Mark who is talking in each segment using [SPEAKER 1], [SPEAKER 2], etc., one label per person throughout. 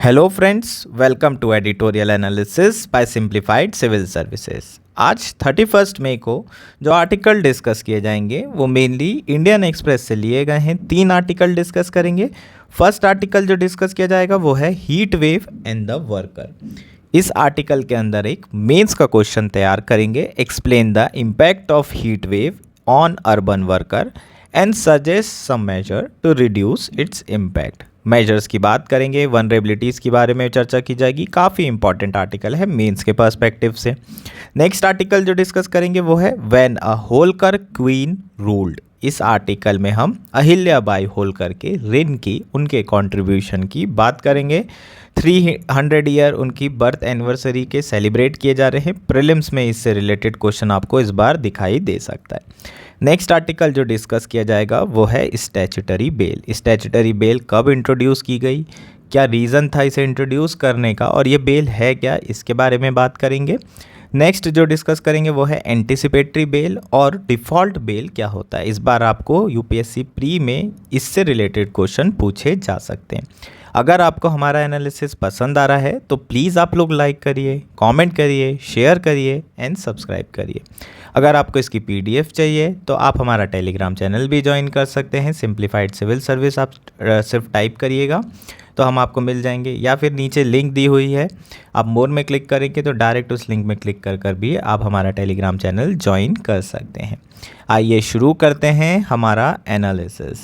[SPEAKER 1] Hello friends, welcome to editorial analysis by simplified civil services. आज 31 मई को जो article discuss किए जाएंगे वो मेनली इंडियन एक्सप्रेस से लिए गए हैं। 3 आर्टिकल डिस्कस करेंगे। फर्स्ट आर्टिकल जो डिस्कस किया जाएगा वो है heat wave and the worker. इस आर्टिकल के अंदर एक मेंस का क्वेश्चन तैयार करेंगे। Explain the impact of heat wave on urban worker and suggest some measure to reduce its impact. Measures की बात करेंगे, वनरेबिलिटीज़ के बारे में चर्चा की जाएगी। काफ़ी इंपॉर्टेंट आर्टिकल है मेंस के पर्सपेक्टिव से। नेक्स्ट आर्टिकल जो डिस्कस करेंगे वो है when a Holkar queen ruled. इस आर्टिकल में हम अहिल्याबाई होलकर के रिन की, उनके कंट्रीब्यूशन की बात करेंगे। 300 ईयर उनकी बर्थ एनिवर्सरी के सेलिब्रेट किए जा रहे हैं। प्रीलिम्स में इससे रिलेटेड क्वेश्चन आपको इस बार दिखाई दे सकता है। नेक्स्ट आर्टिकल जो डिस्कस किया जाएगा वो है स्टैच्यूटरी बेल। स्टैच्यूटरी बेल कब इंट्रोड्यूस की गई, क्या रीज़न था इसे इंट्रोड्यूस करने का, और ये बेल है क्या, इसके बारे में बात करेंगे। नेक्स्ट जो डिस्कस करेंगे वो है एंटिसिपेटरी बेल और डिफ़ॉल्ट बेल क्या होता है। इस बार आपको यूपीएससी प्री में इससे रिलेटेड क्वेश्चन पूछे जा सकते हैं। अगर आपको हमारा एनालिसिस पसंद आ रहा है तो प्लीज़ आप लोग लाइक करिए, कमेंट करिए, शेयर करिए एंड सब्सक्राइब करिए। अगर आपको इसकी पीडीएफ चाहिए तो आप हमारा टेलीग्राम चैनल भी ज्वाइन कर सकते हैं। सिंप्लीफाइड सिविल सर्विस आप सिर्फ टाइप करिएगा तो हम आपको मिल जाएंगे, या फिर नीचे लिंक दी हुई है, आप मोर में क्लिक करेंगे तो डायरेक्ट उस लिंक में क्लिक कर कर भी आप हमारा टेलीग्राम चैनल ज्वाइन कर सकते हैं। आइए शुरू करते हैं हमारा एनालिसिस।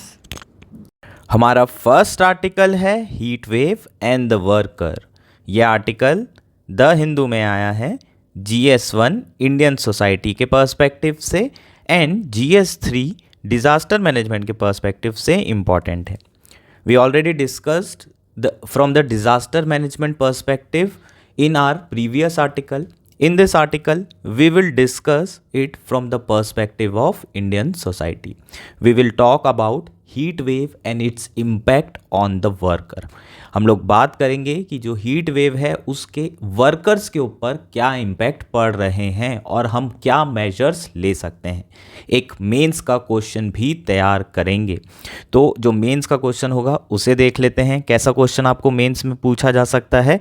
[SPEAKER 1] हमारा फर्स्ट आर्टिकल है heat wave and the worker. यह आर्टिकल द हिंदू में आया है GS1 इंडियन सोसाइटी के पर्सपेक्टिव से एंड GS3 डिज़ास्टर मैनेजमेंट के पर्सपेक्टिव से इम्पॉर्टेंट है। We already discussed from the disaster management perspective in our previous article. In this article, we will discuss it from the perspective of Indian society. We will talk about heat wave and its impact on the worker. हम लोग बात करेंगे कि जो heat wave है उसके workers के ऊपर क्या इम्पैक्ट पड़ रहे हैं और हम क्या मेजर्स ले सकते हैं। एक मेंस का क्वेश्चन भी तैयार करेंगे। तो जो मेंस का क्वेश्चन होगा उसे देख लेते हैं। कैसा क्वेश्चन आपको मेंस में पूछा जा सकता है।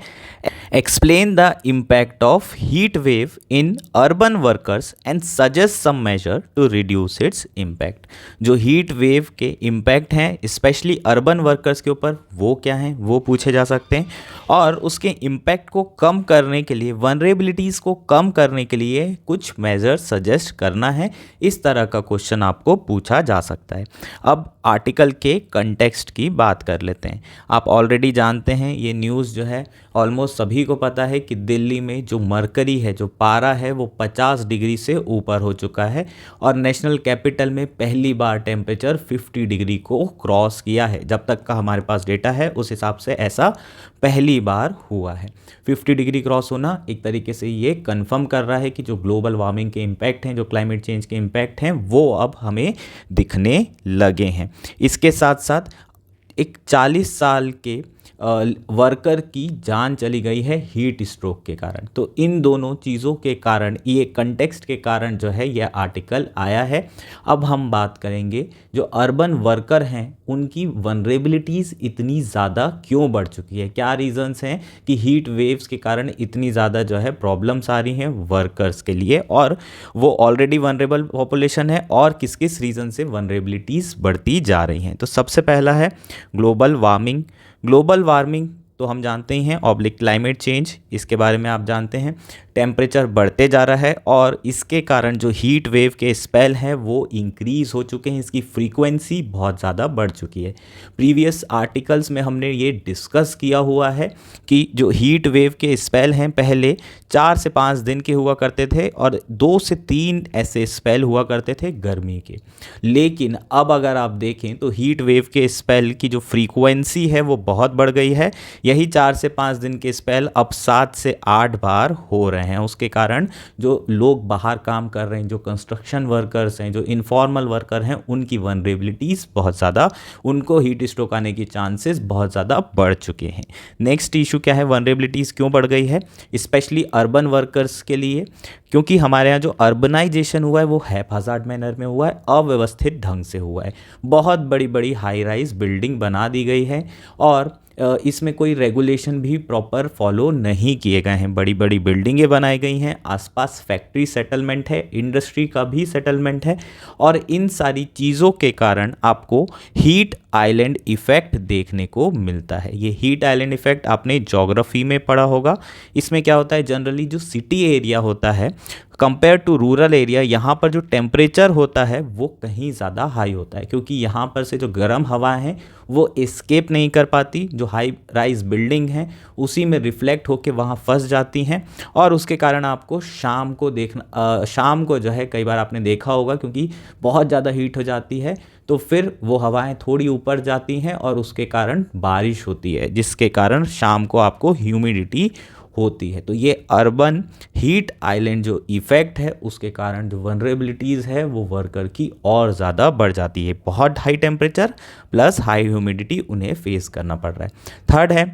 [SPEAKER 1] Explain the impact of heat wave in urban workers and suggest some measure to reduce its impact. जो हीट वेव के इम्पैक्ट हैं स्पेशली अर्बन वर्कर्स के ऊपर वो क्या हैं वो पूछे जा सकते हैं, और उसके इम्पैक्ट को कम करने के लिए, वनरेबिलिटीज़ को कम करने के लिए कुछ मेजर सजेस्ट करना है। इस तरह का क्वेश्चन आपको पूछा जा सकता है। अब आर्टिकल के कंटेक्स्ट की बात कर लेते हैं। आप ऑलरेडी जानते हैं, ये न्यूज़ जो है ऑलमोस्ट सभी को पता है कि दिल्ली में जो मरकरी है, जो पारा है, वो 50 डिग्री से ऊपर हो चुका है और नेशनल कैपिटल में पहली बार टेम्परेचर 50 डिग्री को क्रॉस किया है। जब तक का हमारे पास डेटा है उस हिसाब से ऐसा पहली बार हुआ है। 50 डिग्री क्रॉस होना एक तरीके से ये कंफर्म कर रहा है कि जो ग्लोबल वार्मिंग के इम्पैक्ट हैं, जो क्लाइमेट चेंज के इम्पैक्ट हैं, वो अब हमें दिखने लगे हैं। इसके साथ साथ एक 40 साल के वर्कर की जान चली गई है हीट स्ट्रोक के कारण। तो इन दोनों चीज़ों के कारण, ये कंटेक्स्ट के कारण जो है यह आर्टिकल आया है। अब हम बात करेंगे जो अर्बन वर्कर हैं उनकी वनरेबिलिटीज़ इतनी ज़्यादा क्यों बढ़ चुकी है, क्या रीज़न्स हैं कि हीट वेव्स के कारण इतनी ज़्यादा जो है प्रॉब्लम्स आ रही हैं वर्कर्स के लिए, और वो ऑलरेडी वनरेबल पॉपुलेशन है और किस किस रीज़न से वनरेबिलिटीज़ बढ़ती जा रही हैं। तो सबसे पहला है ग्लोबल वार्मिंग। ग्लोबल वार्मिंग तो हम जानते ही हैं, ऑब्लिक क्लाइमेट चेंज, इसके बारे में आप जानते हैं। टेम्परेचर बढ़ते जा रहा है और इसके कारण जो हीट वेव के स्पेल हैं वो इंक्रीज़ हो चुके हैं, इसकी फ्रीक्वेंसी बहुत ज़्यादा बढ़ चुकी है। प्रीवियस आर्टिकल्स में हमने ये डिस्कस किया हुआ है कि जो हीट वेव के स्पेल हैं पहले 4 से 5 दिन के हुआ करते थे और 2 से 3 ऐसे स्पेल हुआ करते थे गर्मी के। लेकिन अब अगर आप देखें तो हीट वेव के स्पेल की जो फ्रीक्वेंसी है वो बहुत बढ़ गई है। यही 4 से 5 दिन के स्पेल अब 7 से 8 बार हो रहे हैं। उसके कारण जो लोग बाहर काम कर रहे हैं, जो कंस्ट्रक्शन वर्कर्स हैं, जो इनफॉर्मल वर्कर हैं, उनकी वनरेबिलिटीज़ बहुत ज़्यादा, उनको हीट स्ट्रोक आने की चांसेस बहुत ज़्यादा बढ़ चुके हैं। नेक्स्ट इशू क्या है, वनरेबिलिटीज़ क्यों बढ़ गई है स्पेशली अर्बन वर्कर्स के लिए, क्योंकि हमारे यहाँ जो अर्बनाइजेशन हुआ है वो हैphazard मैनर में हुआ है, अव्यवस्थित ढंग से हुआ है। बहुत बड़ी बड़ी हाई राइज बिल्डिंग बना दी गई है और
[SPEAKER 2] इसमें कोई रेगुलेशन भी प्रॉपर फॉलो नहीं किए गए हैं। बड़ी बड़ी बिल्डिंगें बनाई गई हैं, आसपास फैक्ट्री सेटलमेंट है, इंडस्ट्री का भी सेटलमेंट है, और इन सारी चीज़ों के कारण आपको हीट आइलैंड इफ़ेक्ट देखने को मिलता है। ये हीट आइलैंड इफ़ेक्ट आपने ज्योग्राफी में पढ़ा होगा। इसमें क्या होता है, जनरली जो सिटी एरिया होता है कंपेयर टू रूरल एरिया, यहाँ पर जो टेम्परेचर होता है वो कहीं ज़्यादा हाई होता है, क्योंकि यहाँ पर से जो गर्म हवा है वो एस्केप नहीं कर पाती, जो हाई राइज बिल्डिंग है उसी में रिफ्लेक्ट होके वहाँ फंस जाती हैं, और उसके कारण आपको शाम को शाम को जो है कई बार आपने देखा होगा, क्योंकि बहुत ज़्यादा हीट हो जाती है तो फिर वो हवाएं थोड़ी ऊपर जाती हैं और उसके कारण बारिश होती है, जिसके कारण शाम को आपको ह्यूमिडिटी होती है। तो ये अर्बन हीट आइलैंड जो इफ़ेक्ट है उसके कारण जो वनरेबिलिटीज़ है वो वर्कर की और ज़्यादा बढ़ जाती है। बहुत high temperature plus high humidity उन्हें फेस करना पड़ रहा है। थर्ड है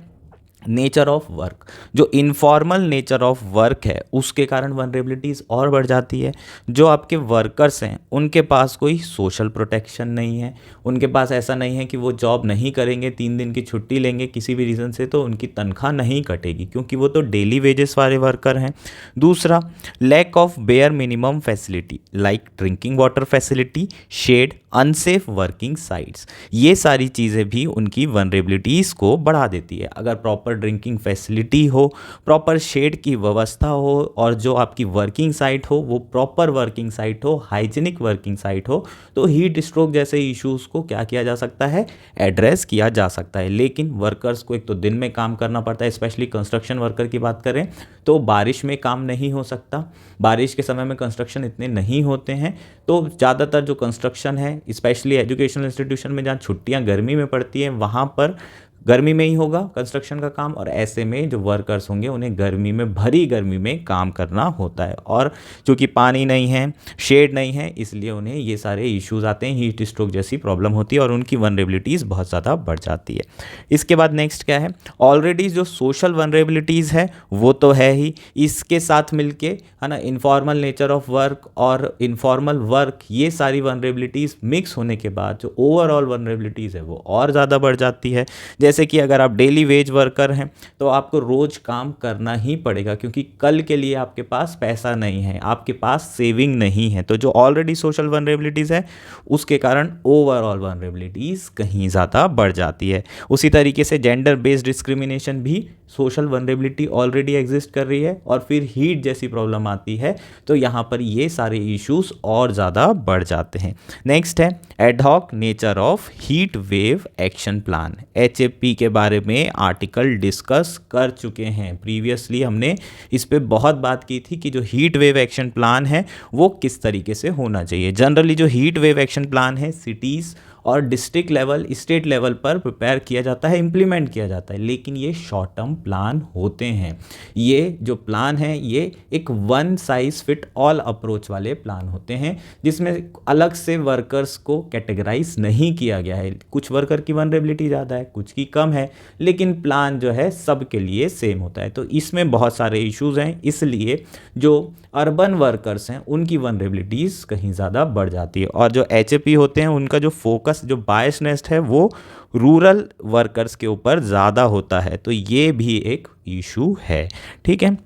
[SPEAKER 2] नेचर ऑफ वर्क। जो इनफॉर्मल नेचर ऑफ वर्क है उसके कारण वनरेबिलिटीज़ और बढ़ जाती है। जो आपके वर्कर्स हैं उनके पास कोई सोशल प्रोटेक्शन नहीं है, उनके पास ऐसा नहीं है कि वो जॉब नहीं करेंगे, 3 दिन की छुट्टी लेंगे किसी भी रीज़न से तो उनकी तनख्वाह नहीं कटेगी, क्योंकि वो तो डेली वेजेस वाले वर्कर हैं। दूसरा, lack of bare minimum facility like drinking water facility, shed, unsafe working sites, ये सारी चीज़ें भी उनकी वनरेबिलिटीज़ को बढ़ा देती है। अगर प्रॉपर ड्रिंकिंग फैसिलिटी हो, प्रॉपर शेड की व्यवस्था हो, और जो आपकी वर्किंग साइट हो वो प्रॉपर वर्किंग साइट हो, हाइजीनिक वर्किंग साइट हो, तो हीट स्ट्रोक जैसे इश्यूज़ को क्या किया जा सकता है, एड्रेस किया जा सकता है। लेकिन वर्कर्स को एक तो दिन में काम करना पड़ता है, स्पेशली कंस्ट्रक्शन वर्कर की बात करें तो बारिश में काम नहीं हो सकता, बारिश के समय में कंस्ट्रक्शन इतने नहीं होते हैं, तो ज़्यादातर जो कंस्ट्रक्शन है स्पेशली एजुकेशनल इंस्टीट्यूशन में जहाँ छुट्टियाँ गर्मी में पड़ती हैं वहाँ पर गर्मी में ही होगा कंस्ट्रक्शन का काम, और ऐसे में जो वर्कर्स होंगे उन्हें गर्मी में, भरी गर्मी में काम करना होता है, और चूँकि पानी नहीं है, शेड नहीं है, इसलिए उन्हें ये सारे इश्यूज आते हैं, हीट स्ट्रोक जैसी प्रॉब्लम होती है और उनकी वनरेबिलिटीज़ बहुत ज़्यादा बढ़ जाती है। इसके बाद नेक्स्ट क्या है, ऑलरेडी जो सोशल वनरेबिलिटीज़ है वो तो है ही, इसके साथ मिलके है ना इनफॉर्मल नेचर ऑफ वर्क और इनफॉर्मल वर्क, ये सारी वनरेबिलिटीज़ मिक्स होने के बाद जो ओवरऑल वनरेबिलिटीज़ है वो और ज़्यादा बढ़ जाती है। जैसे कि अगर आप डेली वेज वर्कर हैं तो आपको रोज़ काम करना ही पड़ेगा, क्योंकि कल के लिए आपके पास पैसा नहीं है, आपके पास सेविंग नहीं है, तो जो ऑलरेडी सोशल वनरेबिलिटीज़ है उसके कारण ओवरऑल वनरेबिलिटीज़ कहीं ज़्यादा बढ़ जाती है। उसी तरीके से जेंडर बेस्ड डिस्क्रिमिनेशन भी, सोशल वनरेबिलिटी ऑलरेडी एग्जिस्ट कर रही है और फिर हीट जैसी प्रॉब्लम आती है तो यहाँ पर ये सारे इश्यूज और ज़्यादा बढ़ जाते हैं। नेक्स्ट है ad hoc nature of heat wave action plan. HFP के बारे में आर्टिकल डिस्कस कर चुके हैं प्रीवियसली, हमने इस पे बहुत बात की थी कि जो हीट वेव एक्शन प्लान है वो किस तरीके से होना चाहिए। जनरली जो हीट वेव एक्शन प्लान है सिटीज़ और डिस्ट्रिक्ट लेवल, स्टेट लेवल पर प्रिपेयर किया जाता है, इम्प्लीमेंट किया जाता है, लेकिन ये शॉर्ट टर्म प्लान होते हैं। ये जो प्लान है ये एक one size fit all approach वाले प्लान होते हैं, जिसमें अलग से वर्कर्स को कैटेगराइज नहीं किया गया है। कुछ वर्कर की वनरेबिलिटी ज़्यादा है, कुछ की कम है, लेकिन प्लान जो है सब के लिए सेम होता है। तो इसमें बहुत सारे इश्यूज़ हैं, इसलिए जो अर्बन वर्कर्स हैं उनकी वनरेबिलिटीज़ कहीं ज़्यादा बढ़ जाती है, और जो HFP होते हैं उनका जो फोकस, जो बायसनेस है वो रूरल वर्कर्स के ऊपर ज़्यादा होता है। तो ये भी एक इशू है। ठीक है,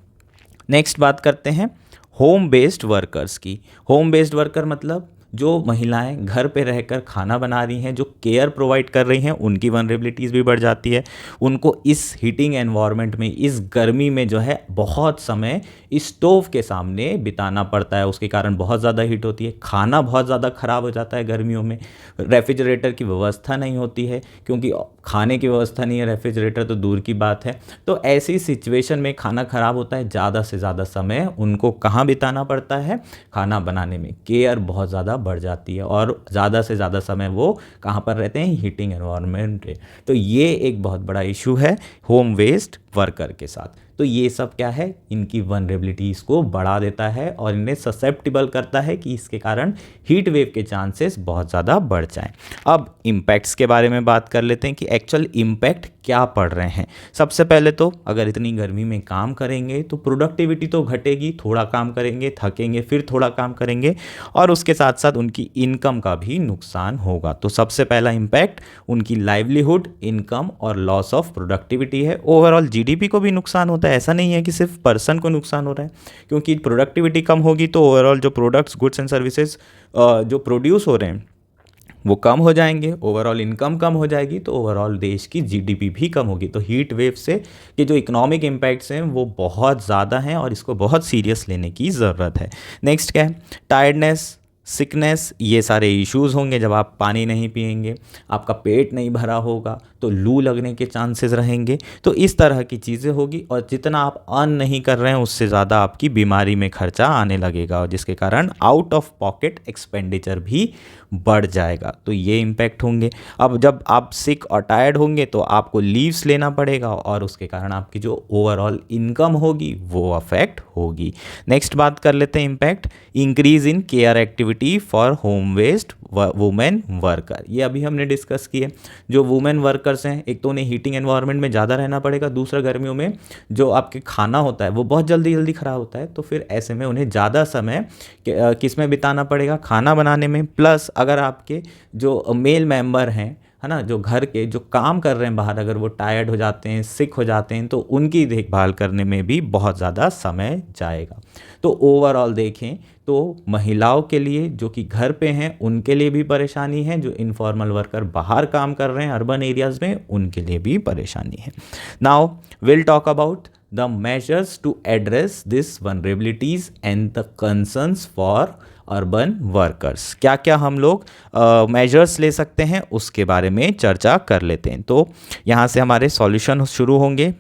[SPEAKER 2] नेक्स्ट बात करते हैं होम बेस्ड वर्कर्स की। होम बेस्ड वर्कर मतलब जो महिलाएं घर पे रहकर खाना बना रही हैं, जो केयर प्रोवाइड कर रही हैं, उनकी वनरेबिलिटीज़ भी बढ़ जाती है। उनको इस हीटिंग एनवायरनमेंट में, इस गर्मी में जो है बहुत समय स्टोव के सामने बिताना पड़ता है, उसके कारण बहुत ज़्यादा हीट होती है, खाना बहुत ज़्यादा ख़राब हो जाता है गर्मियों में, रेफ्रिजरेटर की व्यवस्था नहीं होती है, क्योंकि खाने की व्यवस्था नहीं है, रेफ्रिजरेटर तो दूर की बात है। तो ऐसी सिचुएशन में खाना ख़राब होता है, ज़्यादा से ज़्यादा समय उनको कहाँ बिताना पड़ता है, खाना बनाने में। केयर बहुत ज़्यादा बढ़ जाती है और ज़्यादा से ज़्यादा समय वो कहाँ पर रहते हैं, हीटिंग एनवायरनमेंट। तो ये एक बहुत बड़ा इशू है होम वेस्ट वर्कर के साथ। तो ये सब क्या है, इनकी वनरेबिलिटीज़ को बढ़ा देता है और इन्हें ससेप्टिबल करता है कि इसके कारण हीट वेव के चांसेस बहुत ज़्यादा बढ़ जाएं। अब इम्पैक्ट्स के बारे में बात कर लेते हैं कि एक्चुअल इम्पैक्ट क्या पड़ रहे हैं। सबसे पहले तो अगर इतनी गर्मी में काम करेंगे तो प्रोडक्टिविटी तो घटेगी, थोड़ा काम करेंगे थकेंगे, फिर थोड़ा काम करेंगे और उसके साथ साथ उनकी इनकम का भी नुकसान होगा। तो सबसे पहला इम्पैक्ट उनकी लाइवलीहुड, इनकम और लॉस ऑफ प्रोडक्टिविटी है। ओवरऑल जीडीपी को भी नुकसान होता है, ऐसा नहीं है कि सिर्फ पर्सन को नुकसान हो रहा है, क्योंकि प्रोडक्टिविटी कम होगी तो ओवरऑल जो प्रोडक्ट्स, गुड्स एंड सर्विसेज जो प्रोड्यूस हो रहे हैं वो कम हो जाएंगे, ओवरऑल इनकम कम हो जाएगी तो ओवरऑल देश की जीडीपी भी कम होगी। तो हीट वेव से के जो इकोनॉमिक इम्पैक्ट्स हैं वो बहुत ज़्यादा हैं और इसको बहुत सीरियस लेने की ज़रूरत है। नेक्स्ट क्या है, टायर्डनेस, सिकनेस, ये सारे इश्यूज़ होंगे जब आप पानी नहीं पिएंगे, आपका पेट नहीं भरा होगा तो लू लगने के चांसेस रहेंगे। तो इस तरह की चीज़ें होगी और जितना आप अर्न नहीं कर रहे हैं उससे ज़्यादा आपकी बीमारी में खर्चा आने लगेगा और जिसके कारण आउट ऑफ पॉकेट एक्सपेंडिचर भी बढ़ जाएगा। तो ये इम्पैक्ट होंगे। अब जब आप सिक और टायर्ड होंगे तो आपको लीव्स लेना पड़ेगा और उसके कारण आपकी जो ओवरऑल इनकम होगी वो अफेक्ट होगी। नेक्स्ट बात कर लेते हैं impact, increase in care activity for home based women worker. ये अभी हमने डिस्कस किए। जो वुमेन वर्कर्स हैं, एक तो उन्हें हीटिंग एनवायरनमेंट में ज़्यादा रहना पड़ेगा, दूसरा गर्मियों में जो आपके खाना होता है वो बहुत जल्दी जल्दी ख़राब होता है, तो फिर ऐसे में उन्हें ज़्यादा समय किस में बिताना पड़ेगा, खाना बनाने में। प्लस अगर आपके जो मेल मेंबर हैं, है ना, जो घर के जो काम कर रहे हैं बाहर, अगर वो टायर्ड हो जाते हैं, सिक हो जाते हैं तो उनकी देखभाल करने में भी बहुत ज़्यादा समय जाएगा। तो ओवरऑल देखें तो महिलाओं के लिए जो कि घर पे हैं उनके लिए भी परेशानी है, जो इनफॉर्मल वर्कर बाहर काम कर रहे हैं अर्बन एरियाज़ में उनके लिए भी परेशानी है। Now will talk about the measures to address this vulnerabilities and the concerns for urban workers. क्या क्या हम लोग मेजर्स ले सकते हैं उसके बारे में चर्चा कर लेते हैं। तो यहाँ से हमारे सॉल्यूशन शुरू होंगे।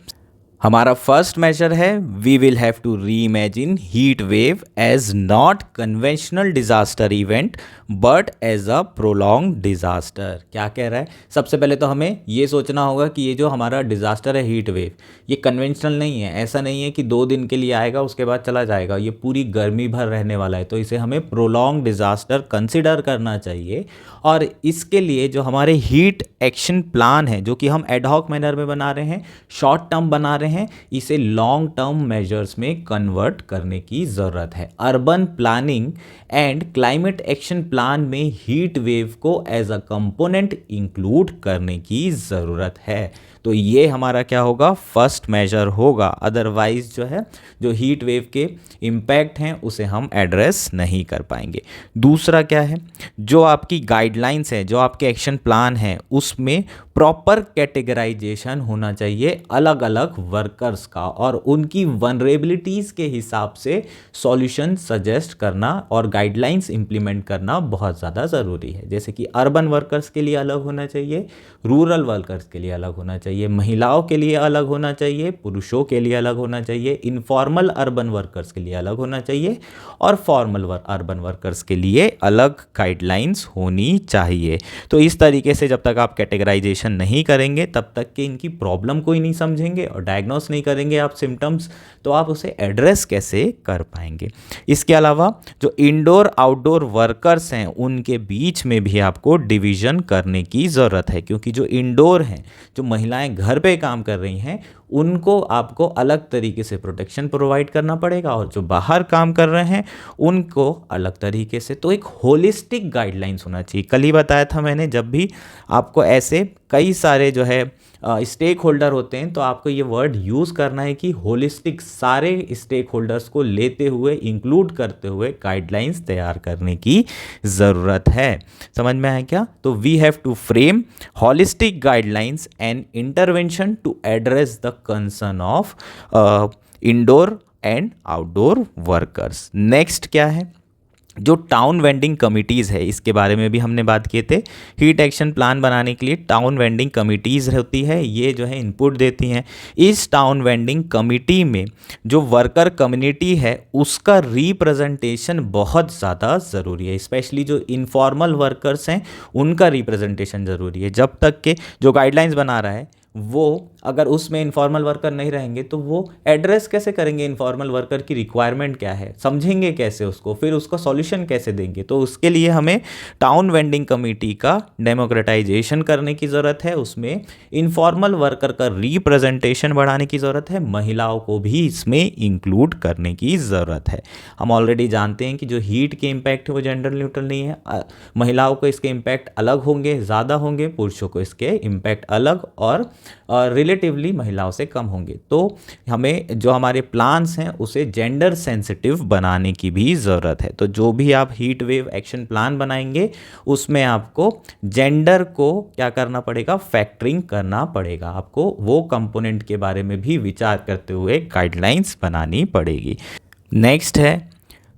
[SPEAKER 2] हमारा फर्स्ट मेजर है, we will have to reimagine heat wave as not conventional disaster event but as a prolong disaster. क्या कह रहा है, सबसे पहले तो हमें ये सोचना होगा कि ये जो हमारा डिजास्टर है हीट वेव, ये कन्वेंशनल नहीं है। ऐसा नहीं है कि 2 दिन के लिए आएगा उसके बाद चला जाएगा, ये पूरी गर्मी भर रहने वाला है। तो इसे हमें प्रोलॉन्ग डिजास्टर कंसिडर करना चाहिए और इसके लिए जो हमारे हीट एक्शन प्लान है, जो कि हम एडहॉक मैनर में बना रहे हैं, शॉर्ट टर्म बना रहे हैं, इसे लॉन्ग टर्म मेजर्स में कन्वर्ट करने की ज़रूरत है। Urban planning and climate action plan में हीट वेव को एज अ कंपोनेंट इंक्लूड करने की ज़रूरत है। तो ये हमारा क्या होगा, फर्स्ट मेजर होगा। अदरवाइज जो है, जो हीट वेव के इम्पैक्ट हैं उसे हम एड्रेस नहीं कर पाएंगे। दूसरा क्या है, जो आपकी गाइडलाइंस है, जो आपके एक्शन प्लान है, उसमें प्रॉपर कैटेगराइजेशन होना चाहिए अलग अलग वर्कर्स का और उनकी वनरेबिलिटीज़ के हिसाब से सॉल्यूशन सजेस्ट करना और गाइडलाइंस इंप्लीमेंट करना बहुत ज़्यादा ज़रूरी है। जैसे कि अर्बन वर्कर्स के लिए अलग होना चाहिए, रूरल वर्कर्स के लिए अलग होना चाहिए, महिलाओं के लिए अलग होना चाहिए, पुरुषों के लिए अलग होना चाहिए, इनफॉर्मल अर्बन वर्कर्स के लिए अलग होना चाहिए और फॉर्मल अर्बन वर्कर्स के लिए अलग गाइडलाइंस होनी चाहिए। तो इस तरीके से जब तक आप कैटेगराइजेशन नहीं करेंगे तब तक कि इनकी प्रॉब्लम को ही नहीं समझेंगे और डायग्नोस नहीं करेंगे आप सिम्टम्स, तो आप उसे एड्रेस कैसे कर पाएंगे। इसके अलावा जो इंडोर आउटडोर वर्कर्स हैं उनके बीच में भी आपको डिवीज़न करने की ज़रूरत है, क्योंकि जो इंडोर हैं, जो महिलाएं घर पे काम कर रही हैं, उनको आपको अलग तरीके से प्रोटेक्शन प्रोवाइड करना पड़ेगा और जो बाहर काम कर रहे हैं उनको अलग तरीके से। तो एक होलिस्टिक गाइडलाइंस होना चाहिए। कल ही बताया था मैंने, जब भी आपको ऐसे कई सारे जो है स्टेक होल्डर होते हैं तो आपको ये वर्ड यूज़ करना है कि होलिस्टिक, सारे स्टेक होल्डर्स को लेते हुए, इंक्लूड करते हुए गाइडलाइंस तैयार करने की ज़रूरत है। समझ में आया क्या? तो we have to frame holistic guidelines and intervention to address the concern of indoor and outdoor workers. Next क्या है, जो टाउन वेंडिंग कमिटीज़ है, इसके बारे में भी हमने बात किए थे। हीट एक्शन प्लान बनाने के लिए टाउन वेंडिंग कमिटीज़ होती है, ये जो है इनपुट देती हैं। इस टाउन वेंडिंग कमिटी में जो वर्कर कम्युनिटी है उसका रिप्रेजेंटेशन बहुत ज़्यादा ज़रूरी है। स्पेशली जो इनफॉर्मल वर्कर्स हैं उनका रिप्रेजेंटेशन ज़रूरी है। जब तक के जो गाइडलाइंस बना रहा है वो अगर उसमें इनफॉर्मल वर्कर नहीं रहेंगे तो वो एड्रेस कैसे करेंगे इनफॉर्मल वर्कर की रिक्वायरमेंट क्या है, समझेंगे कैसे उसको, फिर उसका सॉल्यूशन कैसे देंगे। तो उसके लिए हमें टाउन वेंडिंग कमेटी का डेमोक्रेटाइजेशन करने की ज़रूरत है, उसमें इनफॉर्मल वर्कर का रिप्रेजेंटेशन बढ़ाने की ज़रूरत है, महिलाओं को भी इसमें इंक्लूड करने की ज़रूरत है। हम ऑलरेडी जानते हैं कि जो हीट के इम्पैक्ट है वो जेंडर न्यूट्रल नहीं है, महिलाओं को इसके इम्पैक्ट अलग होंगे, ज़्यादा होंगे, पुरुषों को इसके इम्पैक्ट अलग और रिलेटिवली महिलाओं से कम होंगे। तो हमें जो हमारे प्लान्स हैं उसे जेंडर सेंसिटिव बनाने की भी ज़रूरत है। तो जो भी आप हीट वेव एक्शन प्लान बनाएंगे उसमें आपको जेंडर को क्या करना पड़ेगा, फैक्टरिंग करना पड़ेगा, आपको वो कंपोनेंट के बारे में भी विचार करते हुए गाइडलाइंस बनानी पड़ेगी। नेक्स्ट है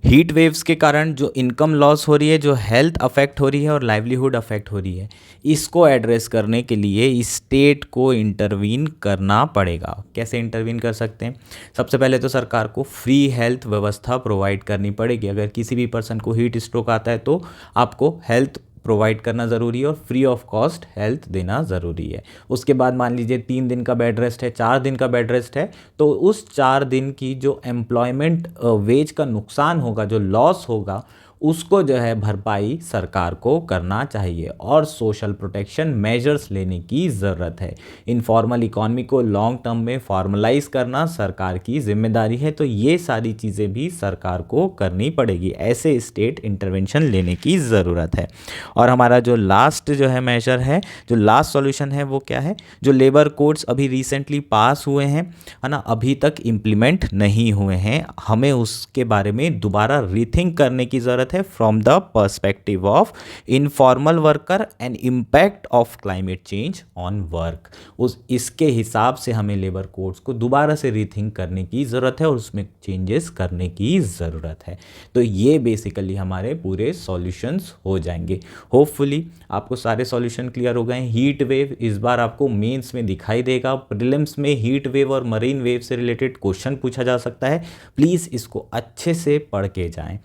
[SPEAKER 2] हीट वेव्स के कारण जो इनकम लॉस हो रही है, जो हेल्थ अफेक्ट हो रही है और लाइवलीहुड अफेक्ट हो रही है, इसको एड्रेस करने के लिए स्टेट को इंटरवीन करना पड़ेगा। कैसे इंटरवीन कर सकते हैं? सबसे पहले तो सरकार को फ्री हेल्थ व्यवस्था प्रोवाइड करनी पड़ेगी। अगर किसी भी पर्सन को हीट स्ट्रोक आता है तो आपको हेल्थ प्रोवाइड करना ज़रूरी है और फ्री ऑफ कॉस्ट हेल्थ देना ज़रूरी है। उसके बाद मान लीजिए 3 दिन का बेड रेस्ट है, 4 दिन का बेड रेस्ट है, तो उस 4 दिन की जो एम्प्लॉयमेंट वेज का नुकसान होगा, जो लॉस होगा, उसको जो है भरपाई सरकार को करना चाहिए और सोशल प्रोटेक्शन मेजर्स लेने की ज़रूरत है। इनफॉर्मल इकॉनमी को लॉन्ग टर्म में फॉर्मलाइज करना सरकार की जिम्मेदारी है। तो ये सारी चीज़ें भी सरकार को करनी पड़ेगी, ऐसे स्टेट इंटरवेंशन लेने की ज़रूरत है। और हमारा जो लास्ट जो है मेजर है, जो लास्ट सॉल्यूशन है वो क्या है? जो लेबर कोड्स अभी रिसेंटली पास हुए हैं, है ना, अभी तक इम्प्लीमेंट नहीं हुए हैं, हमें उसके बारे में दोबारा रीथिंक करने की ज़रूरत है from the perspective of informal worker and impact of climate change on work. इसके हिसाब से हमें लेबर कोड्स को दोबारा से रीथिंक करने की ज़रूरत है और उसमें चेंजेस करने की ज़रूरत है। तो ये बेसिकली हमारे पूरे सॉल्यूशंस हो जाएंगे। होपफुली आपको सारे सॉल्यूशन क्लियर हो गए। हीट वेव इस बार आपको मेंस में दिखाई देगा, प्रीलिम्स में हीट वेव और मरीन वेव से रिलेटेड क्वेश्चन पूछा जा सकता है। प्लीज़ इसको अच्छे से पढ़ के जाएं।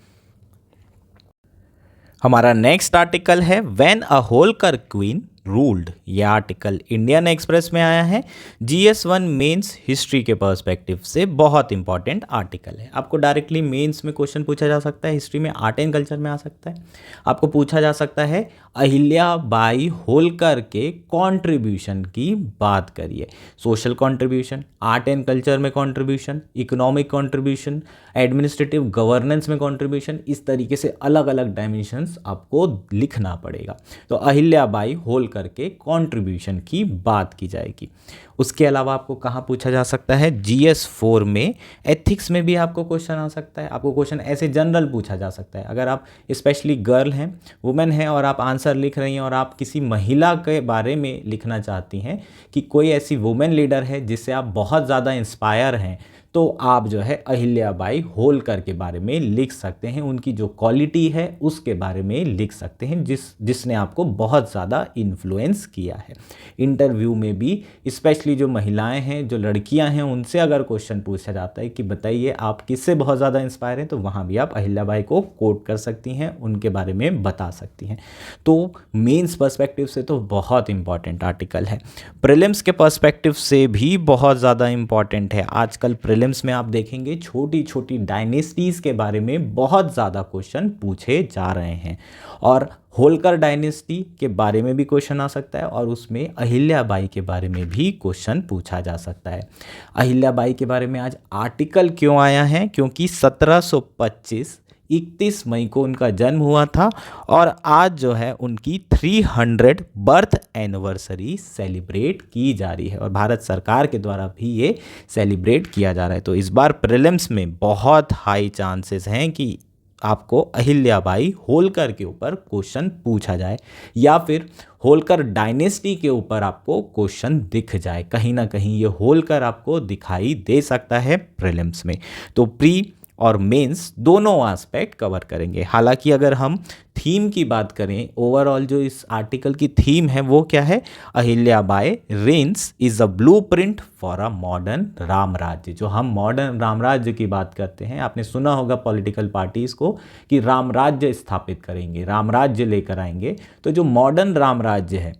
[SPEAKER 2] हमारा नेक्स्ट आर्टिकल है when a Holkar queen ruled. यह आर्टिकल इंडियन एक्सप्रेस में आया है। GS1 मेंस हिस्ट्री के पर्सपेक्टिव से बहुत इंपॉर्टेंट आर्टिकल है। आपको डायरेक्टली मेंस में क्वेश्चन पूछा जा सकता है, हिस्ट्री में, आर्ट एंड कल्चर में आ सकता है। आपको पूछा जा सकता है अहिल्या बाई होलकर के कंट्रीब्यूशन की बात करिए। Social contribution, art and culture में contribution, economic contribution, administrative governance में कंट्रीब्यूशन, इस तरीके से अलग अलग डायमेंशंस आपको लिखना पड़ेगा। तो अहिल्या बाई होलकर के कंट्रीब्यूशन की बात की जाएगी। उसके अलावा आपको कहाँ पूछा जा सकता है? GS4 में, एथिक्स में भी आपको क्वेश्चन आ सकता है। आपको क्वेश्चन ऐसे जनरल पूछा जा सकता है। अगर आप स्पेशली गर्ल हैं, वुमेन हैं और आप आंसर लिख रही हैं और आप किसी महिला के बारे में लिखना चाहती हैं कि कोई ऐसी वुमेन लीडर है जिससे आप बहुत ज़्यादा इंस्पायर हैं, तो आप जो है अहिल्याबाई होलकर के बारे में लिख सकते हैं। उनकी जो क्वालिटी है उसके बारे में लिख सकते हैं जिसने आपको बहुत ज़्यादा इन्फ्लुएंस किया है। इंटरव्यू में भी स्पेशली जो महिलाएं हैं, जो लड़कियां हैं, उनसे अगर क्वेश्चन पूछा जाता है कि बताइए आप किससे बहुत ज़्यादा इंस्पायर हैं, तो वहाँ भी आप अहिल्याबाई को कोट कर सकती हैं, उनके बारे में बता सकती हैं। तो मेंस पर्सपेक्टिव से तो बहुत इंपॉर्टेंट आर्टिकल है। प्रीलिम्स के पर्सपेक्टिव से भी बहुत ज़्यादा इंपॉर्टेंट है। आजकल प्रीलिम्स में आप देखेंगे छोटी छोटी डायनेस्टीज़ के बारे में बहुत ज़्यादा क्वेश्चन पूछे जा रहे हैं और होलकर डायनेस्टी के बारे में भी क्वेश्चन आ सकता है और उसमें अहिल्याबाई के बारे में भी क्वेश्चन पूछा जा सकता है। अहिल्याबाई के बारे में आज आर्टिकल क्यों आया है? क्योंकि 1725 31 मई को उनका जन्म हुआ था और आज जो है उनकी 300 बर्थ एनिवर्सरी सेलिब्रेट की जा रही है और भारत सरकार के द्वारा भी ये सेलिब्रेट किया जा रहा है। तो इस बार प्रीलिम्स में बहुत हाई चांसेस हैं कि आपको अहिल्याबाई होलकर के ऊपर क्वेश्चन पूछा जाए या फिर होलकर डायनेस्टी के ऊपर आपको क्वेश्चन दिख जाए। कहीं ना कहीं ये होलकर आपको दिखाई दे सकता है प्रीलिम्स में। तो प्री और मेंस दोनों एस्पेक्ट कवर करेंगे। हालांकि अगर हम थीम की बात करें, ओवरऑल जो इस आर्टिकल की थीम है वो क्या है? Ahilyabai reigns is a blueprint for a modern Ramrajya. जो हम मॉडर्न रामराज्य की बात करते हैं, आपने सुना होगा पॉलिटिकल पार्टीज को कि रामराज्य स्थापित करेंगे, रामराज्य लेकर आएंगे। तो जो मॉडर्न रामराज्य है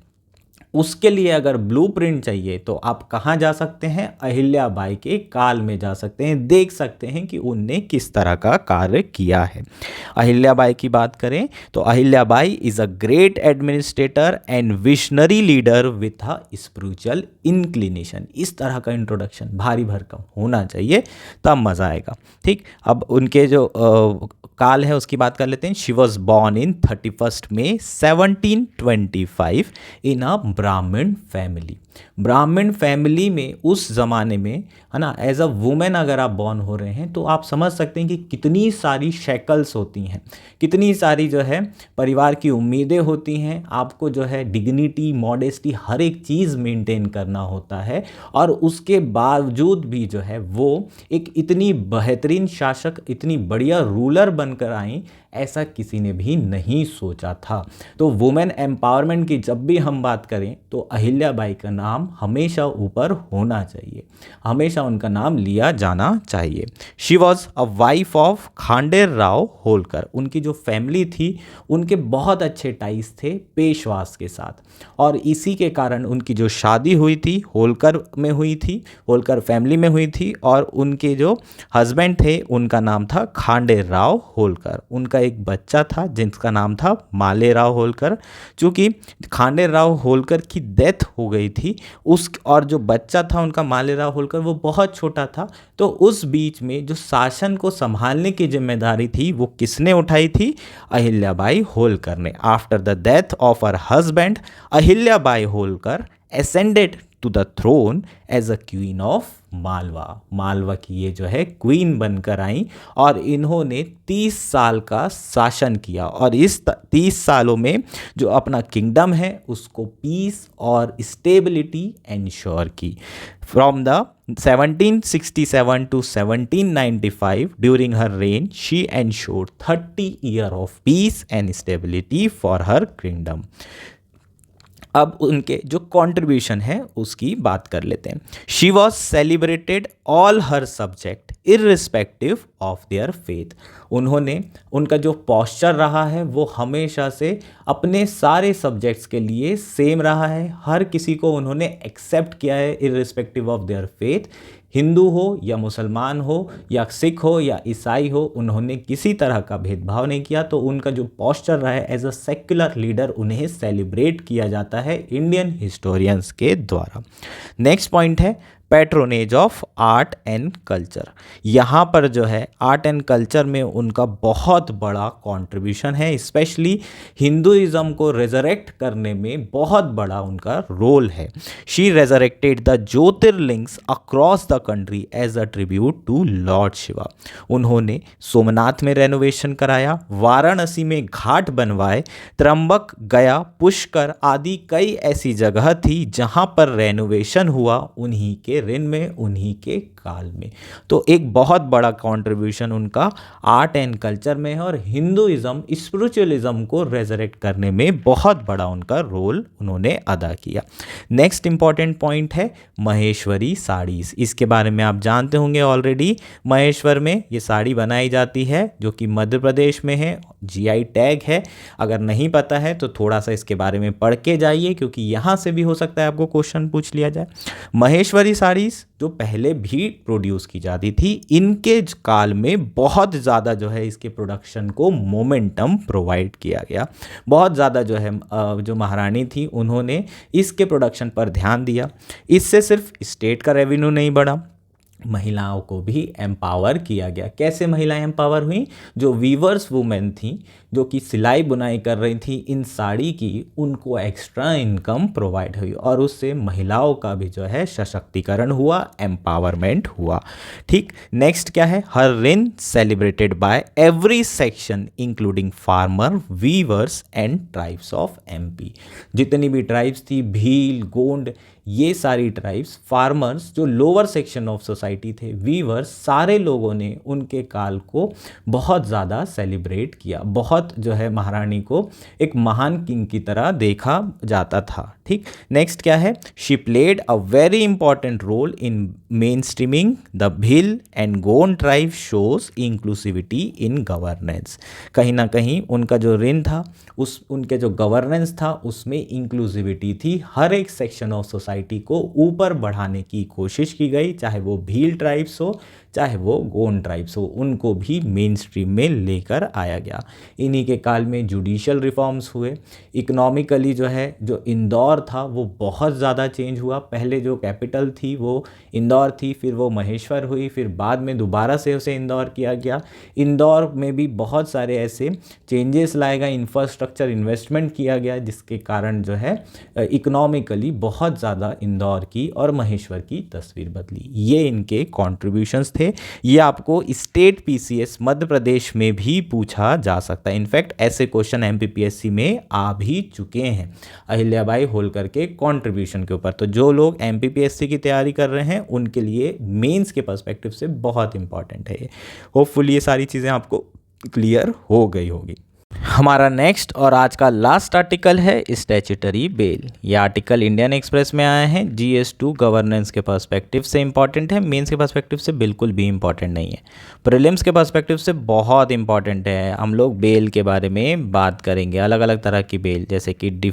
[SPEAKER 2] उसके लिए अगर ब्लूप्रिंट चाहिए तो आप कहाँ जा सकते हैं, अहिल्याबाई के काल में जा सकते हैं, देख सकते हैं कि उनने किस तरह का कार्य किया है। अहिल्याबाई की बात करें तो Ahilyabai is a great administrator and visionary leader with a spiritual inclination. इस तरह का इंट्रोडक्शन भारी भरकम होना चाहिए, तब मज़ा आएगा। ठीक, अब उनके जो काल है उसकी बात कर लेते हैं। शी वॉज बॉर्न इन 31 मई 1725 इन अ ब्राह्मण फैमिली। ब्राह्मण फैमिली में उस ज़माने में, है ना, एज अ वुमेन अगर आप बॉर्न हो रहे हैं तो आप समझ सकते हैं कि कितनी सारी शैकल्स होती हैं, कितनी सारी जो है परिवार की उम्मीदें होती हैं। आपको जो है डिग्निटी, मॉडेस्टी, हर एक चीज़ मेंटेन करना होता है, और उसके बावजूद भी जो है वो एक इतनी बेहतरीन शासक, इतनी बढ़िया रूलर बनकर आई, ऐसा किसी ने भी नहीं सोचा था। तो वुमेन एम्पावरमेंट की जब भी हम बात करें तो अहिल्याबाई का नाम हमेशा ऊपर होना चाहिए, हमेशा उनका नाम लिया जाना चाहिए। She was a wife of Khande Rao Holkar. उनकी जो फैमिली थी उनके बहुत अच्छे टाइज थे पेशवास के साथ, और इसी के कारण उनकी जो शादी हुई थी होलकर में हुई थी, होलकर फैमिली में हुई थी, और उनके जो हस्बैंड थे उनका नाम था खांडेर राव होलकर। उनका एक बच्चा था जिसका नाम था मालेराव होलकर। चूँकि खांडेर राव होलकर की डेथ हो गई थी उस, और जो बच्चा था उनका मालेराव होलकर वो बहुत छोटा था, तो उस बीच में जो शासन को संभालने की जिम्मेदारी थी वो किसने उठाई थी, अहिल्याबाई होलकर ने। After the death of her husband Ahilyabai Holkar ascended to the throne as a queen of Malwa. Malwa की ये जो है क्वीन बनकर आई, और इन्होंने 30 साल का शासन किया, और इस 30 सालों में जो अपना किंगडम है उसको पीस और स्टेबिलिटी एंश्योर की। From the 1767 to 1795 during her reign she ensured 30 years of peace and stability for her kingdom। अब उनके जो कंट्रीब्यूशन है उसकी बात कर लेते हैं। She was celebrated all her subject irrespective of their faith. उन्होंने, उनका जो पॉस्चर रहा है वो हमेशा से अपने सारे सब्जेक्ट्स के लिए सेम रहा है। हर किसी को उन्होंने एक्सेप्ट किया है irrespective of their faith. Hindu हो या मुसलमान हो या सिख हो या ईसाई हो, उन्होंने किसी तरह का भेदभाव नहीं किया। तो उनका जो पॉस्चर रहा है एज अ सेक्युलर लीडर, उन्हें सेलिब्रेट किया जाता है इंडियन हिस्टोरियंस के द्वारा। नेक्स्ट पॉइंट है patronage of art and culture. यहाँ पर जो है आर्ट एंड कल्चर में उनका बहुत बड़ा कंट्रीब्यूशन है, स्पेशली हिंदुइज्म को रेजरेक्ट करने में बहुत बड़ा उनका रोल है। She resurrected the jyotirlingas across the country as a tribute to lord Shiva. उन्होंने सोमनाथ में रेनोवेशन कराया, वाराणसी में घाट बनवाए, त्र्यंबक, गया, पुष्कर आदि कई ऐसी जगह थी जहाँ पर रेनोवेशन हुआ उन्हीं के ऋण में, उन्हीं के काल में। तो एक बहुत बड़ा कंट्रीब्यूशन उनका आर्ट एंड कल्चर में है, और हिंदुइज्म, स्पिरिचुअलिज्म को रेजरेक्ट करने में बहुत बड़ा उनका रोल उन्होंने अदा किया। नेक्स्ट इंपॉर्टेंट पॉइंट है महेश्वरी साड़ीज। इसके बारे में आप जानते होंगे ऑलरेडी। महेश्वर में ये साड़ी बनाई जाती है जो कि मध्य प्रदेश में है, जीआई टैग है। अगर नहीं पता है तो थोड़ा सा इसके बारे में पढ़ के जाइए, क्योंकि यहाँ से भी हो सकता है आपको क्वेश्चन पूछ लिया जाए। महेश्वरी साड़ीज जो पहले भी प्रोड्यूस की जाती थी, इनके काल में बहुत ज़्यादा जो है इसके प्रोडक्शन को मोमेंटम प्रोवाइड किया गया। बहुत ज़्यादा जो है जो महारानी थी उन्होंने इसके प्रोडक्शन पर ध्यान दिया। इससे सिर्फ स्टेट का रेवेन्यू नहीं बढ़ा, महिलाओं को भी एम्पावर किया गया। कैसे महिलाएं एम्पावर हुई? जो वीवर्स वुमेन थी, जो कि सिलाई बुनाई कर रही थी इन साड़ी की, उनको एक्स्ट्रा इनकम प्रोवाइड हुई, और उससे महिलाओं का भी जो है सशक्तिकरण हुआ, एम्पावरमेंट हुआ। ठीक, नेक्स्ट क्या है? Her reign celebrated by every section including farmer, weavers and tribes of MP. जितनी भी ट्राइब्स थी, भील, गोंड, ये सारी ट्राइब्स, फार्मर्स जो लोअर सेक्शन ऑफ सोसाइटी थे, वीवर्स, सारे लोगों ने उनके काल को बहुत ज़्यादा सेलिब्रेट किया। बहुत जो है महारानी को एक महान किंग की तरह देखा जाता था। ठीक, नेक्स्ट क्या है, she played a very important role in mainstreaming the Bhil and Gond tribe shows inclusivity in governance. कहीं ना कहीं उनका जो रिन था, उनके जो गवर्नेंस था उसमें इंक्लूसिविटी थी, हर एक सेक्शन ऑफ सोसाइटी को ऊपर बढ़ाने की कोशिश की गई, चाहे वो भील ट्राइब्स हो चाहे वो गोंड ट्राइब्स हो, उनको भी मेन स्ट्रीम में लेकर आया गया। इन्हीं के काल में जुडिशियल रिफॉर्म्स हुए। इकोनॉमिकली जो है, जो इंदौर था वो बहुत ज़्यादा चेंज हुआ। पहले जो कैपिटल थी वो इंदौर थी, फिर वो महेश्वर हुई, फिर बाद में दोबारा से उसे इंदौर किया गया। इंदौर में भी बहुत सारे ऐसे चेंजेस लाए गए, इंफ्रास्ट्रक्चर इन्वेस्टमेंट किया गया, जिसके कारण जो है इकोनॉमिकली बहुत ज़्यादा इंदौर की और महेश्वर की तस्वीर बदली। ये इनके कॉन्ट्रीब्यूशंस थे। ये आपको स्टेट पीसीएस मध्य प्रदेश में भी पूछा जा सकता है। इनफैक्ट ऐसे क्वेश्चन एमपीपीएससी में आ भी चुके हैं अहिल्याबाई होलकर के कंट्रीब्यूशन के ऊपर। तो जो लोग एमपीपीएससी की तैयारी कर रहे हैं उनके लिए मेंस के पर्सपेक्टिव से बहुत इंपॉर्टेंट है ये। होपफुली ये सारी चीज़ें आपको क्लियर हो गई होगी। हमारा नेक्स्ट और आज का लास्ट आर्टिकल है स्टैट्यूटरी बेल। ये आर्टिकल इंडियन एक्सप्रेस में आए हैं। GS2 गवर्नेंस के पर्सपेक्टिव से इंपॉर्टेंट है, मेंस के पर्सपेक्टिव से बिल्कुल भी इंपॉर्टेंट नहीं है, प्रीलिम्स के पर्सपेक्टिव से बहुत इंपॉर्टेंट है। हम लोग बेल के बारे में बात करेंगे, अलग अलग तरह की बेल, जैसे कि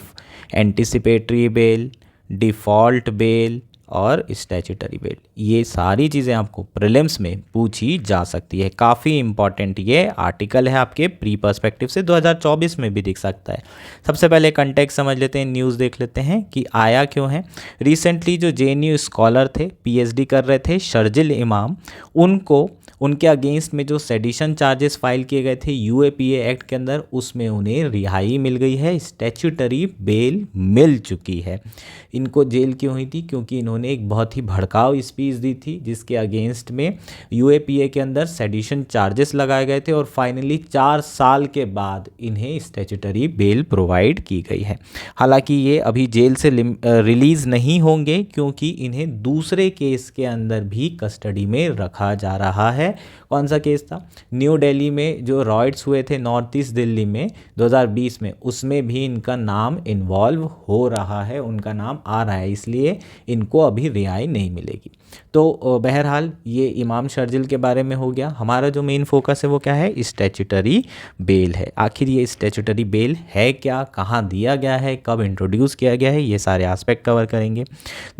[SPEAKER 2] एंटिसिपेटरी बेल, डिफ़ॉल्ट बेल और स्टैट्यूटरी बेल। ये सारी चीज़ें आपको प्रीलिम्स में पूछी जा सकती है। काफ़ी इंपॉर्टेंट ये आर्टिकल है, आपके प्री पर्सपेक्टिव से 2024 में भी दिख सकता है। सबसे पहले कंटेक्स्ट समझ लेते हैं, न्यूज़ देख लेते हैं कि आया क्यों है। रिसेंटली जो JNU स्कॉलर थे, PhD कर रहे थे, शर्जिल इमाम, उनके अगेंस्ट में जो सेडिशन चार्जेस फाइल किए गए थे UAPA एक्ट के अंदर, उसमें उन्हें रिहाई मिल गई है, स्टैट्यूटरी बेल मिल चुकी है। इनको जेल क्यों हुई थी? क्योंकि इन्होंने एक बहुत ही भड़काऊ स्पीच दी थी जिसके अगेंस्ट में UAPA के अंदर सेडिशन चार्जेस लगाए गए थे और फाइनली 4 साल के बाद इन्हें स्टैट्यूटरी बेल प्रोवाइड की गई है। हालांकि ये अभी जेल से रिलीज़ नहीं होंगे क्योंकि इन्हें दूसरे केस के अंदर भी कस्टडी में रखा जा रहा है। कौन सा केस था? न्यू दिल्ली में जो रॉयट्स हुए थे नॉर्थ ईस्ट दिल्ली में 2020 में, उसमें भी इनका नाम इन्वॉल्व हो रहा है, उनका नाम आ रहा है, इसलिए इनको अभी रिहाई नहीं मिलेगी। तो बहरहाल ये इमाम शर्जिल के बारे में हो गया। हमारा जो मेन फोकस है वो क्या है? स्टैट्यूटरी बेल है। आखिर ये स्टैट्यूटरी बेल है क्या, कहाँ दिया गया है, कब इंट्रोड्यूस किया गया है, ये सारे एस्पेक्ट कवर करेंगे।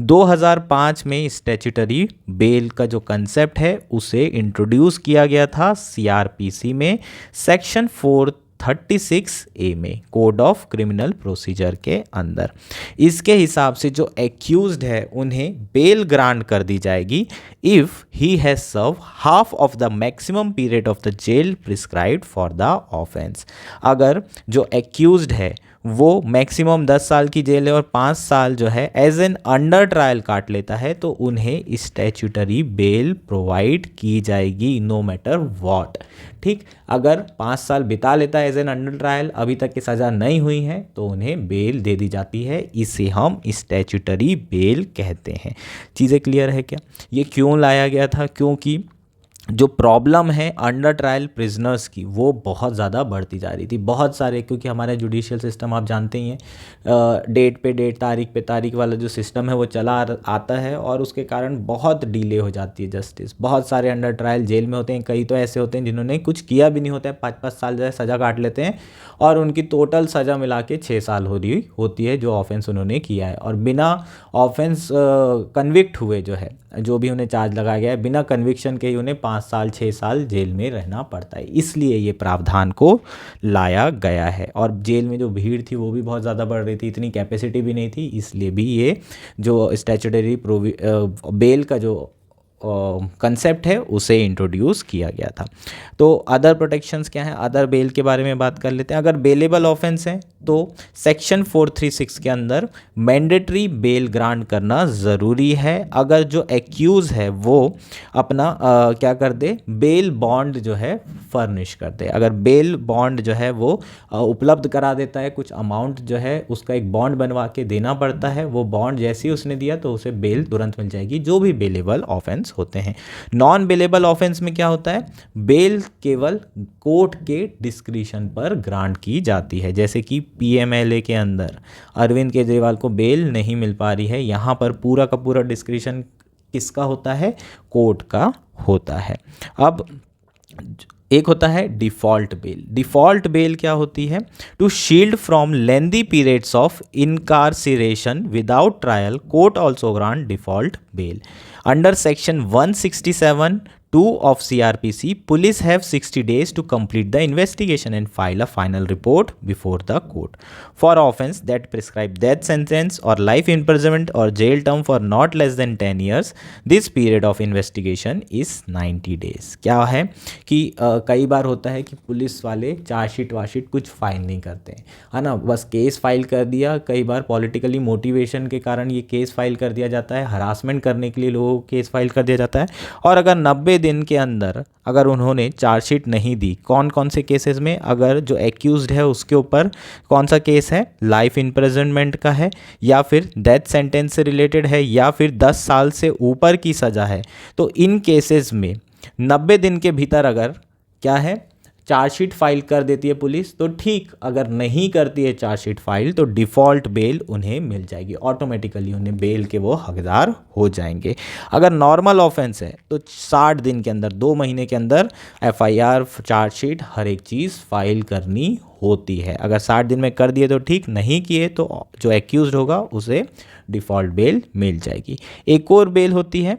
[SPEAKER 2] 2005 में स्टैट्यूटरी बेल का जो कंसेप्ट है उसे इंट्रोड्यूस किया गया था CRPC में, सेक्शन 436A में, कोड ऑफ क्रिमिनल प्रोसीजर के अंदर। इसके हिसाब से जो एक्यूज्ड है उन्हें बेल ग्रांट कर दी जाएगी if he has serve half of the maximum period of the jail prescribed for the offence. अगर जो एक्यूज्ड है वो मैक्सिमम 10 साल की जेल है और 5 साल जो है एज एन अंडर ट्रायल काट लेता है, तो उन्हें स्टैट्यूटरी बेल प्रोवाइड की जाएगी नो मैटर व्हाट। ठीक, अगर 5 साल बिता लेता है एज एन अंडर ट्रायल, अभी तक की सज़ा नहीं हुई है, तो उन्हें बेल दे दी जाती है। इसे हम स्टैट्यूटरी बेल कहते हैं। चीज़ें क्लियर है क्या? ये क्यों लाया गया था? क्योंकि जो प्रॉब्लम है अंडर ट्रायल प्रिजनर्स की वो बहुत ज़्यादा बढ़ती जा रही थी। बहुत सारे, क्योंकि हमारा जुडिशियल सिस्टम आप जानते ही हैं, डेट पे डेट, तारीख पे तारीख वाला जो सिस्टम है वो चला आता है और उसके कारण बहुत डिले हो जाती है जस्टिस। बहुत सारे अंडर ट्रायल जेल में होते हैं, कई तो ऐसे होते हैं जिन्होंने कुछ किया भी नहीं होता है, 5-5 साल जो है सज़ा काट लेते हैं और उनकी टोटल सज़ा मिला के 6 साल हो रही होती है जो ऑफेंस उन्होंने किया है, और बिना ऑफेंस कन्विक्ट हुए जो है, जो भी उन्हें चार्ज लगाया गया है, बिना कन्विक्शन के ही उन्हें 5 साल 6 साल जेल में रहना पड़ता है। इसलिए ये प्रावधान को लाया गया है। और जेल में जो भीड़ थी वो भी बहुत ज़्यादा बढ़ रही थी, इतनी कैपेसिटी भी नहीं थी, इसलिए भी ये जो स्टैट्यूटरी बेल का जो कंसेप्ट है उसे इंट्रोड्यूस किया गया था। तो अदर प्रोटेक्शंस क्या हैं? अदर बेल के बारे में बात कर लेते हैं। अगर बेलेबल ऑफेंस है तो सेक्शन 436 के अंदर मैंडेटरी बेल ग्रांट करना ज़रूरी है। अगर जो एक्यूज़ है वो अपना क्या कर दे, बेल बॉन्ड जो है फर्निश कर दे। अगर बेल बॉन्ड जो है वो उपलब्ध करा देता है, कुछ अमाउंट जो है उसका एक बॉन्ड बनवा के देना पड़ता है, वो बॉन्ड जैसे ही उसने दिया तो उसे बेल तुरंत मिल जाएगी, जो भी बेलेबल ऑफेंस ऑफेंस होते हैं। नॉन बेलेबल ऑफेंस में क्या होता है, बेल केवल कोर्ट के डिस्क्रिशन पर ग्रांट की जाती है। जैसे कि पीएमएलए के अंदर अरविंद केजरीवाल को बेल नहीं मिल पा रही है, यहाँ पर पूरा का पूरा डिस्क्रिशन किसका होता है, कोर्ट का होता है। अब एक होता है डिफ़ॉल्ट बेल। डिफ़ॉल्ट बेल क्या होती है, to shield from lengthy periods of incarceration without trial court also grant default bail. Under section 167(2) of CRPC, police have 60 days to complete the investigation and file a final report before the court. For offence that prescribe death sentence or life imprisonment or jail term for not less than 10 years, this period of investigation is 90 days. क्या है कि कई बार होता है कि police वाले chargesheet वार्जशीट कुछ file नहीं करते हैं, है ना, बस केस फाइल कर दिया। कई बार पॉलिटिकली मोटिवेशन के कारण ये केस फाइल कर दिया जाता है, हरासमेंट करने के लिए लोगों को केस फाइल कर दिया जाता है। और अगर 90 दिन के अंदर अगर उन्होंने चार्जशीट नहीं दी, कौन कौन से केसेस में, अगर जो एक्यूज्ड है उसके ऊपर कौन सा केस है, लाइफ इम्प्रिजनमेंट का है, या फिर डेथ सेंटेंस से रिलेटेड है, या फिर 10 साल से ऊपर की सज़ा है, तो इन केसेस में 90 दिन के भीतर अगर क्या है चार्जशीट फाइल कर देती है पुलिस तो ठीक, अगर नहीं करती है चार्जशीट फाइल तो डिफ़ॉल्ट बेल उन्हें मिल जाएगी, ऑटोमेटिकली उन्हें बेल के वो हकदार हो जाएंगे। अगर नॉर्मल ऑफेंस है तो 60 दिन के अंदर, 2 महीने के अंदर एफआईआर, चार्जशीट, हर एक चीज़ फाइल करनी होती है। अगर 60 दिन में कर दिए तो ठीक, नहीं किए तो जो एक्यूज्ड होगा उसे डिफ़ॉल्ट बेल मिल जाएगी। एक और बेल होती है,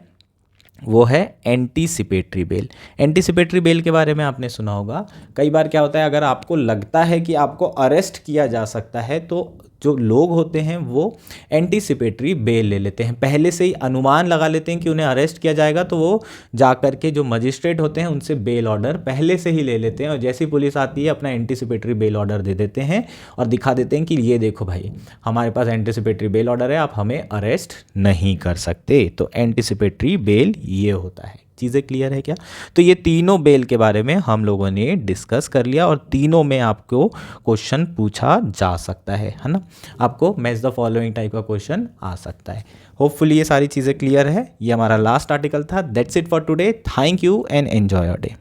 [SPEAKER 2] वो है एंटीसिपेटरी बेल। एंटीसिपेटरी बेल के बारे में आपने सुना होगा। कई बार क्या होता है, अगर आपको लगता है कि आपको अरेस्ट किया जा सकता है तो जो लोग होते हैं वो एंटीसिपेटरी बेल ले लेते हैं, पहले से ही अनुमान लगा लेते हैं कि उन्हें अरेस्ट किया जाएगा, तो वो जा कर के जो मजिस्ट्रेट होते हैं उनसे बेल ऑर्डर पहले से ही ले लेते हैं, और जैसी पुलिस आती है अपना एंटीसिपेटरी बेल ऑर्डर दे देते हैं और दिखा देते हैं कि ये देखो भाई, हमारे पास एंटीसिपेटरी बेल ऑर्डर है, आप हमें अरेस्ट नहीं कर सकते। तो एंटीसिपेटरी बेल ये होता है। चीज़ें क्लियर है क्या? तो ये तीनों बेल के बारे में हम लोगों ने डिस्कस कर लिया, और तीनों में आपको क्वेश्चन पूछा जा सकता है ना, आपको मैच द फॉलोइंग टाइप का क्वेश्चन आ सकता है। होपफुली ये सारी चीज़ें क्लियर है। ये हमारा लास्ट आर्टिकल था। That's it for today. Thank you and enjoy your day.